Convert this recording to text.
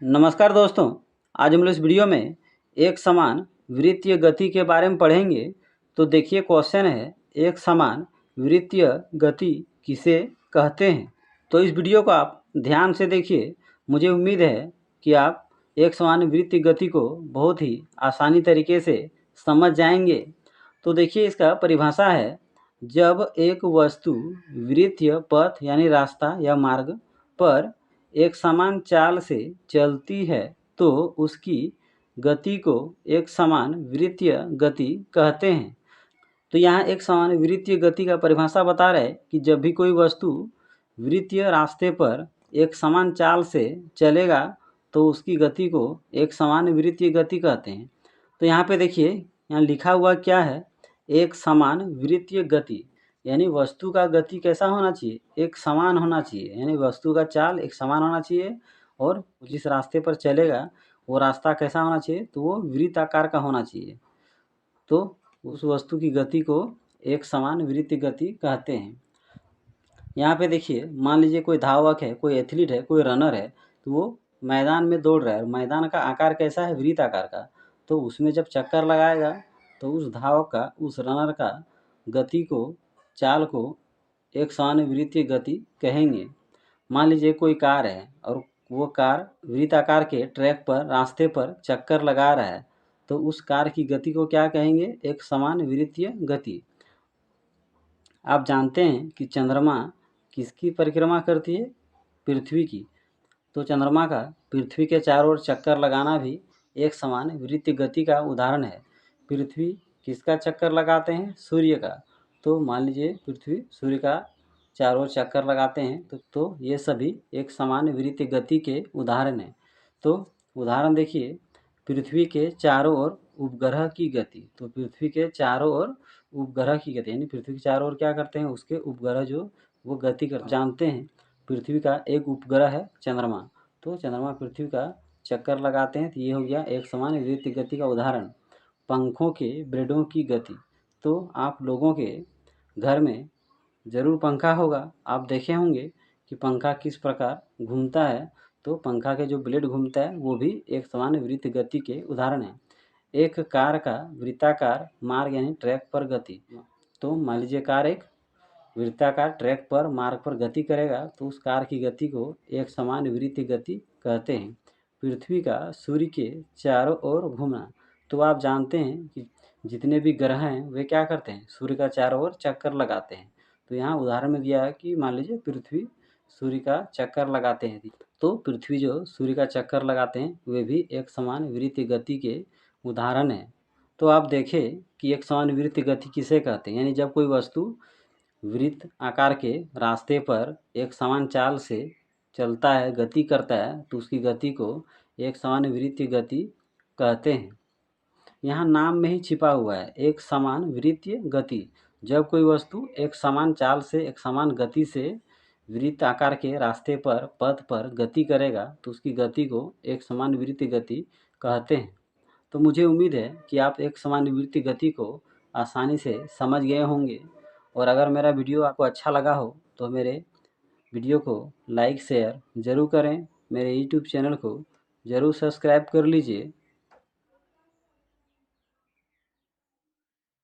नमस्कार दोस्तों। आज हम लोग इस वीडियो में एक समान वृत्तीय गति के बारे में पढ़ेंगे। तो देखिए क्वेश्चन है, एक समान वृत्तीय गति किसे कहते हैं। तो इस वीडियो को आप ध्यान से देखिए। मुझे उम्मीद है कि आप एक समान वृत्तीय गति को बहुत ही आसानी तरीके से समझ जाएंगे। तो देखिए इसका परिभाषा है, जब एक वस्तु वृत्तीय पथ यानी रास्ता या मार्ग पर एक समान चाल से चलती है तो उसकी गति को एक समान वृत्तीय गति कहते हैं। तो यहाँ एक समान वृत्तीय गति का परिभाषा बता रहे हैं कि जब भी कोई वस्तु वृत्तीय रास्ते पर एक समान चाल से चलेगा तो उसकी गति को एक समान वृत्तीय गति कहते हैं। तो यहाँ पे देखिए, यहाँ लिखा हुआ क्या है, एक समान वृत्तीय गति यानी वस्तु का गति कैसा होना चाहिए, एक समान होना चाहिए। यानी वस्तु का चाल एक समान होना चाहिए और जिस रास्ते पर चलेगा वो रास्ता कैसा होना चाहिए, तो वो वृत्ताकार का होना चाहिए। तो उस वस्तु की गति को एक समान वृत्तीय गति कहते हैं। यहाँ पे देखिए, मान लीजिए कोई धावक है, कोई एथलीट है, कोई रनर है, तो वो मैदान में दौड़ रहा है। मैदान का आकार कैसा है, वृत्त आकार का। तो उसमें जब चक्कर लगाएगा तो उस धावक का, उस रनर का गति को, चाल को एक समान वृत्तीय गति कहेंगे। मान लीजिए कोई कार है और वो कार वृत्ताकार के ट्रैक पर, रास्ते पर चक्कर लगा रहा है, तो उस कार की गति को क्या कहेंगे, एक समान वृत्तीय गति। आप जानते हैं कि चंद्रमा किसकी परिक्रमा करती है, पृथ्वी की। तो चंद्रमा का पृथ्वी के चारों ओर चक्कर लगाना भी एक समान वृत्तीय गति का उदाहरण है। पृथ्वी किसका चक्कर लगाते हैं, सूर्य का। तो मान लीजिए पृथ्वी सूर्य का चारों ओर चक्कर लगाते हैं तो ये सभी एक समान वृत्तीय गति के उदाहरण हैं। तो उदाहरण देखिए, पृथ्वी के चारों ओर उपग्रह की गति। तो पृथ्वी के चारों ओर उपग्रह की गति यानी पृथ्वी के चारों ओर क्या करते हैं, उसके उपग्रह जो वो गति कर जानते हैं। पृथ्वी का एक उपग्रह है चंद्रमा, तो चंद्रमा पृथ्वी का चक्कर लगाते हैं। तो ये हो गया एक समान वृत्तीय गति का उदाहरण। पंखों के ब्लेडों की गति। तो आप लोगों के घर में ज़रूर पंखा होगा, आप देखे होंगे कि पंखा किस प्रकार घूमता है। तो पंखा के जो ब्लेड घूमता है वो भी एक समान वृत्तीय गति के उदाहरण है। एक कार का वृत्ताकार मार्ग यानी ट्रैक पर गति। तो मान लीजिए कार एक वृत्ताकार ट्रैक पर मार्ग पर गति करेगा तो उस कार की गति को एक समान वृत्तीय गति कहते हैं। पृथ्वी का सूर्य के चारों ओर घूमना। तो आप जानते हैं कि जितने भी ग्रह हैं वे क्या करते हैं, सूर्य का चारों ओर चक्कर लगाते हैं। तो यहाँ उदाहरण में दिया है कि मान लीजिए पृथ्वी सूर्य का चक्कर लगाते हैं। तो पृथ्वी जो सूर्य का चक्कर लगाते हैं वे भी एक समान वृत्तीय गति के उदाहरण हैं। तो आप देखें कि एक समान वृत्तीय गति किसे कहते हैं, यानी जब कोई वस्तु वृत्त आकार के रास्ते पर एक समान चाल से चलता है, गति करता है, तो उसकी गति को एक समान वृत्तीय गति कहते हैं। यहाँ नाम में ही छिपा हुआ है एक समान वृत्तीय गति। जब कोई वस्तु एक समान चाल से, एक समान गति से वृत्त आकार के रास्ते पर, पथ पर गति करेगा तो उसकी गति को एक समान वृत्तीय गति कहते हैं। तो मुझे उम्मीद है कि आप एक समान वृत्तीय गति को आसानी से समझ गए होंगे। और अगर मेरा वीडियो आपको अच्छा लगा हो तो मेरे वीडियो को लाइक शेयर ज़रूर करें। मेरे यूट्यूब चैनल को ज़रूर सब्सक्राइब कर लीजिए